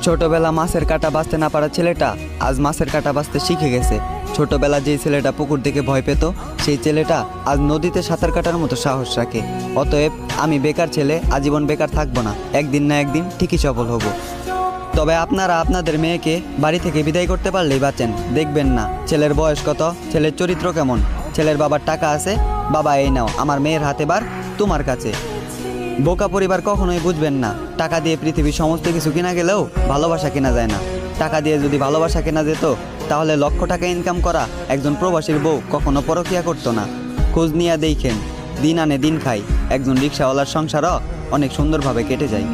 ছোটবেলা মাছের কাঁটা বাঁচতে না পারা ছেলেটা আজ মাছের কাঁটা বাঁচতে শিখে গেছে। ছোটবেলা যেই ছেলেটা পুকুর দেখে ভয় পেত, সেই ছেলেটা আজ নদীতে সাঁতার কাটার মতো সাহস রাখে। অতএব আমি বেকার ছেলে আজীবন বেকার থাকবো না, একদিন না একদিন ঠিকই সফল হব। তবে আপনারা আপনাদের মেয়েকে বাড়ি থেকে বিদায় করতে পারলেই বাঁচেন। দেখবেন না ছেলের বয়স কত, ছেলের চরিত্র কেমন, ছেলের বাবার টাকা আছে, বাবা এই নাও আমার মেয়ের হাতে বার তোমার কাছে। বোকা পরিবার কখনোই বুঝবেন না, টাকা দিয়ে পৃথিবীর সমস্ত কিছু কিনা গেলেও ভালোবাসা কেনা যায় না। টাকা দিয়ে যদি ভালোবাসা কেনা যেত, তাহলে লক্ষ টাকা ইনকাম করা একজন প্রবাসীর বউ কখনো পরকিয়া করতো না। খোঁজ নিয়ে দেখেন, দিন আনে দিন খাই, একজন রিক্সাওয়ালার সংসারও অনেক সুন্দরভাবে কেটে যায়।